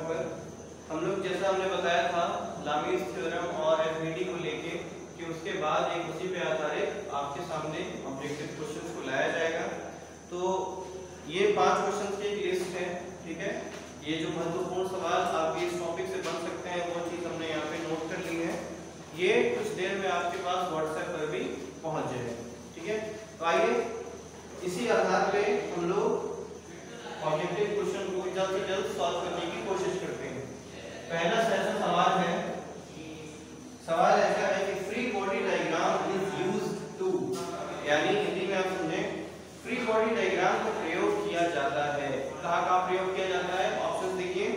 पर हम लोग जैसा हमने बताया था लामीज थ्योरम और एफबीडी को लेके कि उसके बाद एक उसी पे आधारित आपके सामने ऑब्जेक्टिव क्वेश्चंस को लाया जाएगा। तो ये 5 क्वेश्चंस की एक लिस्ट है, ठीक है। ये जो महत्वपूर्ण सवाल आपके इस टॉपिक से बन सकते हैं वो चीज़ हमने यहाँ पे नोट कर ली है। ये कुछ देर में आपके पास व्हाट्सएप पर भी पहुँच जाएगा, ठीक है। तो आइए इसी आधार पे हम लोग ऑब्जेक्टिव क्वेश्चन को जल्द से जल्द सॉल्व करने की कोशिश करते हैं। पहला ऐसा सवाल है, सवाल ऐसा है कि free body diagram is used to, यानी हिंदी में आप समझें, फ्री बॉडी डायग्राम का प्रयोग किया जाता है। कहाँ का प्रयोग किया जाता है? ऑप्शन देखिए,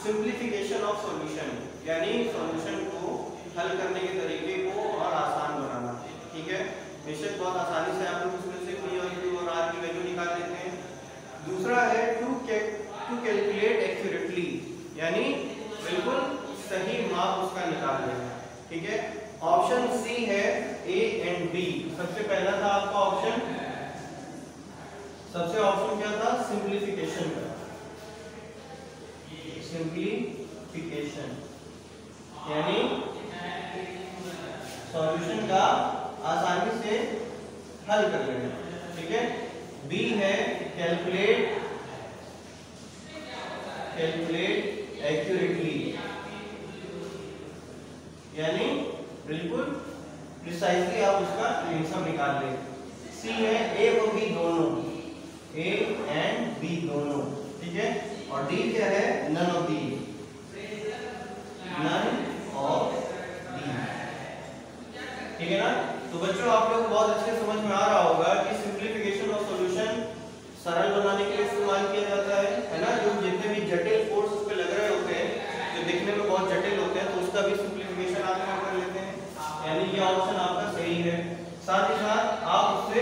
सिंप्लीफिकेशन ऑफ सॉल्यूशन, यानी सॉल्यूशन को हल करने के तरीके को और आसान बनाना, ठीक है। बेशक बहुत आसानी से आप लोग उसमें से पी और क्यू और आर की वैल्यू निकाल लेते हैं। दूसरा है टू कैलकुलेट एक्यूरेटली, यानी बिल्कुल सही माप उसका निकाल लेना, ठीक है। ऑप्शन सी है ए एंड बी। सबसे पहला था आपका ऑप्शन, सबसे ऑप्शन क्या था? सिंप्लीफिकेशन का, सिंप्लीफिकेशन यानी सॉल्यूशन का आसानी से हल कर लेना, ठीक है। बी है कैलकुलेट एक्यूरेटली, यानी बिल्कुल प्रिसाइजली आप उसका आंसर निकाल लें। सी है ए और बी दोनों, ए एंड बी दोनों, ठीक है। और डी क्या है? None of the, none of the, ठीक है ना। तो बच्चों आप लोग बहुत अच्छे समझ में आ रहा होगा कि सिंप्लीफिकेशन ऑफ सॉल्यूशन सरल बनाने के लिए इस्तेमाल किया जाता है ना। जो जितने भी जटिल फोर्स उस पे लग रहे होते हैं, जो दिखने में बहुत जटिल होते हैं, तो उसका भी सिंप्लीफिकेशन आप यहाँ कर लेते हैं, यानी ये ऑप्शन आपका सही है। साथ ही साथ आप उससे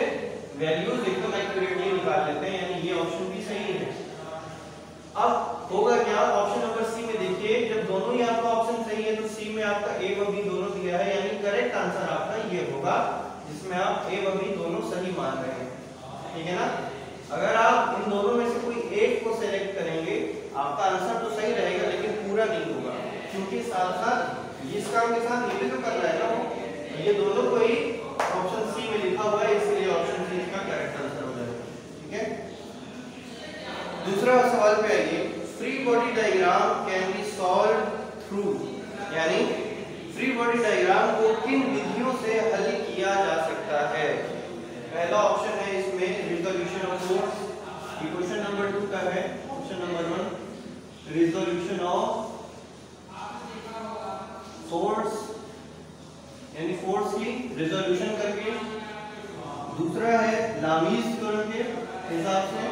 वैल्यूज एकदम एक्यूरेटली निकाल लेते हैं, यानी ये ऑप्शन भी सही है। अब होगा क्या? ऑप्शन नंबर सी में देखिए, जब दोनों ही आपका ऑप्शन सही है तो सी में आपका ए व बी दोनों दिया है, यानी करेक्ट आंसर आपका ये होगा जिसमें आप ए व बी दोनों सही मान रहे हैं, ठीक है ना। अगर आप इन दोनों में से कोई एक को सिलेक्ट करेंगे, आपका आंसर तो सही रहेगा लेकिन पूरा नहीं होगा, क्योंकि साथ साथ इस काम के साथ ये भी तो कर रहा है ना, ये दोनों को ही ऑप्शन सी में लिखा हुआ है, इसलिए ऑप्शन सी इसका करेक्ट आंसर हो जाएगा, ठीक है। दूसरा सवाल पे आइए, free body diagram can be solve through, यानी फ्री बॉडी डायग्राम को किन विधियों से हल किया जा सकता है? पहला ऑप्शन है इसमें रिजोल्यूशन ऑफ फोर्स, ये क्वेश्चन नंबर 2 का है। Question number 1 resolution of force, यानी फोर्स की रिजोल्यूशन करके। दूसरा है लामीज थ्योरम के हिसाब से,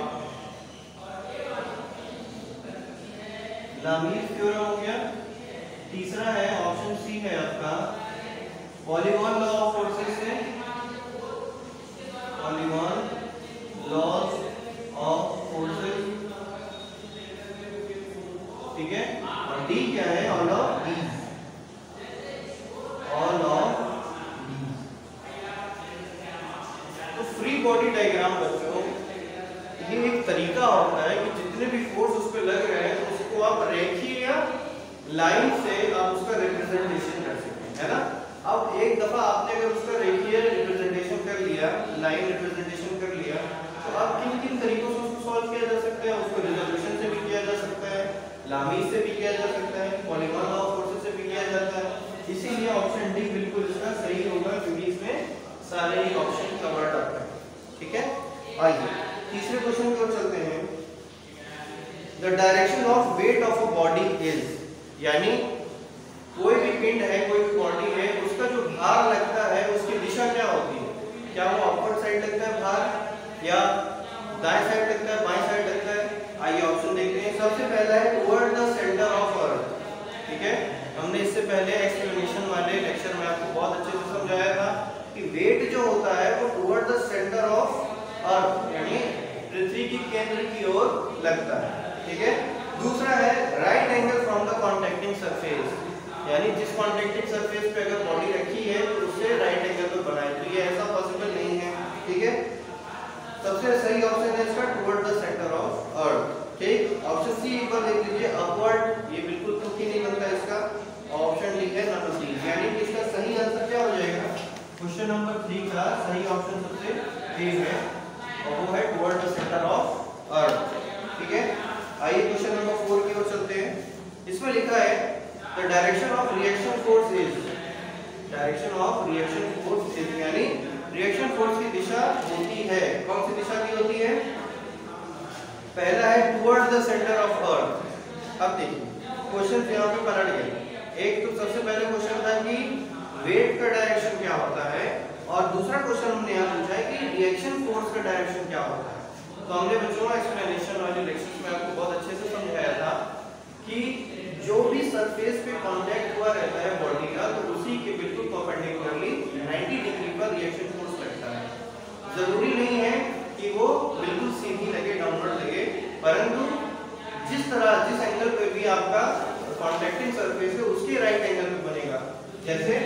लामीज थ्योरम हो गया। तीसरा है ऑप्शन सी है आपका पॉलीगॉन लॉ ऑफ फोर्सेस से, पॉलीगॉन लॉज ऑफ फोर्सेस, ठीक है। और डी क्या है? All of these, all of these. तो फ्री बॉडी डायग्राम बच्चों ये एक तरीका होता है कि जितने भी फोर्स उस पर लग रहे हैं तो उसको आप रेखीय या लाइन से आप उसका रिप्रेजेंटेशन कर सकते हैं, है ना। अब एक दफा आपने अगर उसका रेखीय रिप्रेजेंटेशन कर लिया, लाइन रिप्रेजेंटेशन कर लिया, तो अब किन किन तरीकों से उसको सॉल्व किया जा सकता है? उसको रिजोल्यूशन से भी किया जा सकता है, लामीज से भी किया जा सकता है, पॉलीगॉन लॉ ऑफ फोर्सेस से भी किया जाता है। इसीलिए ऑप्शन डी बिल्कुल इसका सही होगा, क्योंकि इसमें सारे ही ऑप्शन कवर्ड आता है, ठीक है। आइए तीसरे क्वेश्चन की ओर चलते हैं। The direction of weight of a body is, यानी कोई भी पिंड है, कोई भी बॉडी है, उसका जो भार लगता है उसकी दिशा क्या होती है? क्या वो अपवर्ड साइड लगता है भार, या दाएं साइड लगता है, बाएं साइड लगता है? आइए ऑप्शन देखते हैं। सबसे पहला है toward the centre of earth, ठीक है। हमने इससे पहले एक्सप्लेनेशन वाले लेक्चर में आपको बहुत अच्छे से समझाया था कि वेट जो होता है वो टुवर्ड द सेंटर ऑफ अर्थ, यानी पृथ्वी की केंद्र की ओर लगता है, ठीक है। दूसरा है right angle from the contacting surface, यानी जिस कॉन्टैक्टिंग सरफेस पे अगर बॉडी रखी है तो उससे राइट एंगल पे बनाए, तो ये ऐसा पॉसिबल नहीं है, ठीक है। सबसे सही ऑप्शन है इसका toward the centre of earth, ठीक। ऑप्शन सी एक बार देख लीजिए, अपवर्ड ये बिल्कुल तुक ही नहीं बनता इसका। ऑप्शन डी है नंबर डी, यानी कि इसका सही आंसर क्या हो जाएगा? क्वेश्चन नंबर 3 का सही ऑप्शन सबसे ए है और वो है toward the centre of earth. ठीक है, आइए क्वेश्चन नंबर 4 की ओर चलते हैं। इसमें लिखा है the direction of reaction force is, direction of reaction force is, यानी रिएक्शन फोर्स की दिशा होती है, कौन सी दिशा की होती है? पहला है टुवर्ड द सेंटर ऑफ अर्थ। अब देखिए क्वेश्चन यहाँ पे पलट गए। एक तो सबसे पहले क्वेश्चन था कि वेट का डायरेक्शन क्या होता है, और दूसरा क्वेश्चन हमने यहाँ पूछा है कि रिएक्शन फोर्स का डायरेक्शन क्या होता है। तो हमने बच्चों एक्सप्लेनेशन वाले लेक्चर्स में आपको बहुत अच्छे से समझाया था कि जो भी सरफेस पे कांटेक्ट हुआ रहता है बॉडी का, तो उसी के बिल्कुल परपेंडिकुलरली 90 डिग्री पर रिएक्शन फोर्स लगता है। जरूरी नहीं है कि वो बिल्कुल सीधी लगे, डाउनवर्ड लगे, परंतु जिस एंगल पे भी आपका कांटेक्टिंग सरफेस है उसके राइट एंगल पे बनेगा। जैसे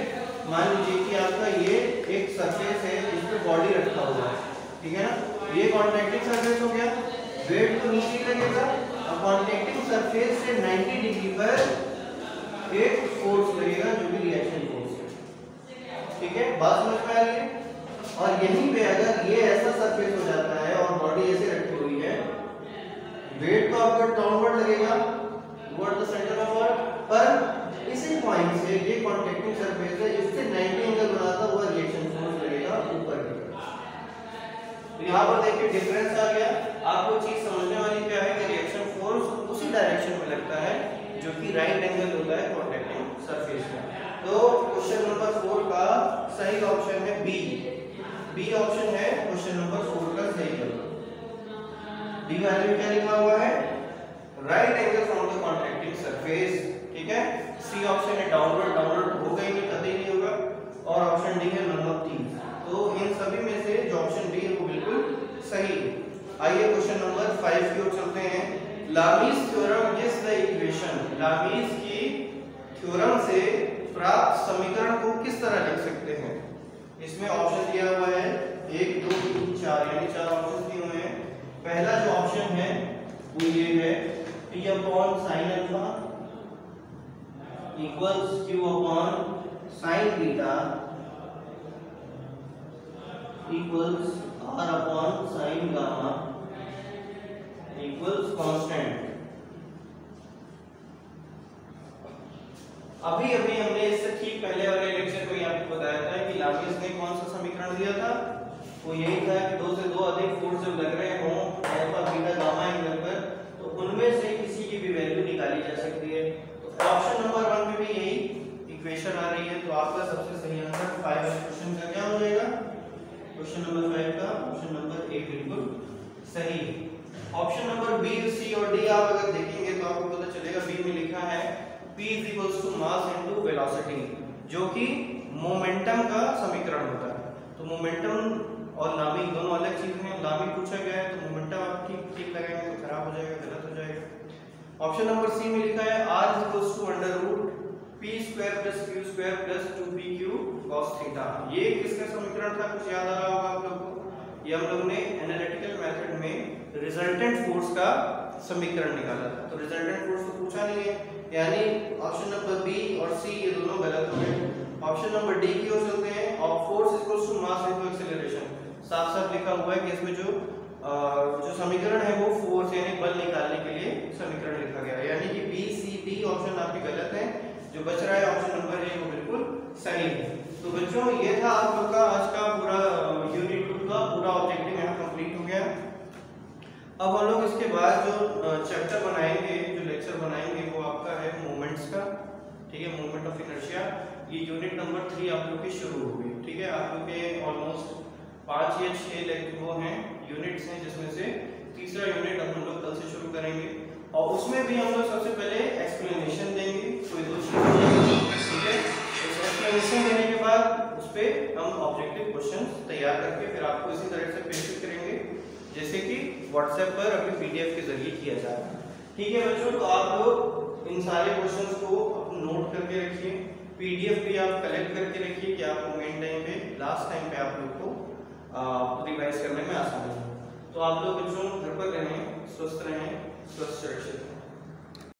मान लीजिए कि आपका ये एक सरफेस है जिस पे बॉडी रखा हुआ है, ठीक है ना, ये कांटेक्टिंग सरफेस हो गया, वेट तो नीचे लगेगा और कांटेक्टिंग सरफेस से 90 डिग्री पर एक फोर्स लगेगा जो कि रिएक्शन फोर्स है। ठीक है, बात समझ में आ रही है? और यहीं पे अगर ये ऐसा सरफेस हो जाता है और बॉडी ऐसे रखी हुई है, वेट तो आपका डाउनवर्ड लगेगा टुवर्ड द सेंटर ऑफ अर्थ, पर इसी पॉइंट से ये कांटेक्टिंग सरफेस है, इससे 90 एंगल बनाता हुआ रिएक्शन फोर्स लगेगा ऊपर की तरफ। तो यहाँ पर देखिए डिफरेंस आ गया। आपको चीज समझने वाली क्या है कि रिएक्शन फोर्स उसी डायरेक्शन में लगता है जो कि राइट एंगल होता है कांटेक्टिंग सरफेस में। तो क्वेश्चन नंबर 4 का सही ऑप्शन है बी। बी ऑप्शन है क्वेश्चन नंबर 4 का सही जवाब। डी वाले में क्या लिखा हुआ है? Right angle from the contacting surface. ठीक है, सी ऑप्शन है डाउनवर्ड, डाउनवर्ड होगा ही नहीं, कतई नहीं होगा, और ऑप्शन डी है नन ऑफ दीस। तो इन सभी में से जो ऑप्शन डी है वो बिल्कुल सही है। आइए क्वेश्चन नंबर 5 की ओर चलते हैं। Lami's theorem is the equation, Lami's की थ्योरम से प्राप्त समीकरण को किस तरह लिख सकते हैं? इसमें ऑप्शन दिया हुआ है 1 2 3 4, यानी 4 ऑप्शन दिए हुए हैं। पहला जो ऑप्शन है वो ये है P upon sine alpha equals Q upon sine beta equals R upon sine gamma equals constant. अभी हमने इससे ठीक पहले वाले लेक्चर में आपको बताया था कि लामीज ने कौन सा समीकरण दिया था? वो यही था कि 2 से 2 अधिक फोर्स जब लग रहे हों अल्फा बीटा गामा एंगल पर, तो उनमें से किसी की भी वैल्यू निकाली जा सकती है। तो ऑप्शन नंबर 1 में भी यही इक्वेशन आ रही है। तो आपका सबसे सही आंसर 5 क्वेश्चन का क्या हो जाएगा? क्वेश्चन नंबर 5 का ऑप्शन नंबर ए बिल्कुल सही है। ऑप्शन नंबर बी, सी और डी आप अगर देखेंगे तो आपको पता चलेगा बी में लिखा है P = मास × वेलोसिटी, जो कि मोमेंटम का समीकरण होता है। तो मोमेंटम और लामी दोनों अलग चीजें हैं। लामी पूछा गया है तो मोमेंटम आप ठीक लगाएंगे तो खराब हो जाएगा, गलत हो जाएगा। ऑप्शन नंबर सी में लिखा है R = p² + q² + 2pq cos theta. ये किसका समीकरण था? कुछ याद आ रहा होगा आप लोगों को? ये हम लोग ने एनालिटिकल मेथड में रिजल्टेंट फोर्स का समीकरण निकाला था। तो रिजल्टेंट फोर्स तो पूछा नहीं है, यानी ऑप्शन नंबर बी और सी ये दोनों गलत हो गए। ऑप्शन नंबर डी की ओर चलते हैं। और फोर्स = मास × एक्सेलरेशन, साफ साफ लिखा हुआ है कि इसमें जो समीकरण है वो फोर्स यानी बल निकालने के लिए समीकरण लिखा गया है, यानी कि बी सी डी ऑप्शन आपके गलत हैं। जो बच रहा है ऑप्शन नंबर ए वो बिल्कुल सही है। तो बच्चों ये था आप लोग का आज का पूरा यूनिट 2 का पूरा ऑब्जेक्टिव यहाँ कंप्लीट हो गया। अब हम लोग इसके बाद जो चैप्टर बनाएंगे, जो लेक्चर बनाएंगे वो आपका है मोमेंट्स का। ठीक है, मोमेंट ऑफ इनर्शिया। ये यूनिट नंबर 3 आप लोग की शुरू हो गई। ठीक है, आप लोग के ऑलमोस्ट 5 या 6 वो हैं यूनिट्स हैं, जिसमें से तीसरा यूनिट अब हम लोग कल से शुरू करेंगे। और उसमें भी हम लोग सबसे पहले एक्सप्लेनेशन देंगे, कोई 2 चीजें। ठीक है, एक्सप्लेनेशन देने के बाद उस पे हम ऑब्जेक्टिव क्वेश्चन तैयार करके फिर आपको इसी तरह से प्रेषित करेंगे जैसे कि व्हाट्सएप पर अपने पीडीएफ के जरिए किया जाए। ठीक है बच्चों, तो आप लोग इन सारे क्वेश्चंस को नोट करके रखिए, पीडीएफ भी आप कलेक्ट करके रखिए कि आपको मेन टाइम पे लास्ट टाइम पे आप लोग को रिवाइज करने में आसानी हो। तो आप लोग बच्चों घर पर रहें, स्वस्थ रहें, स्वस्थ रहें।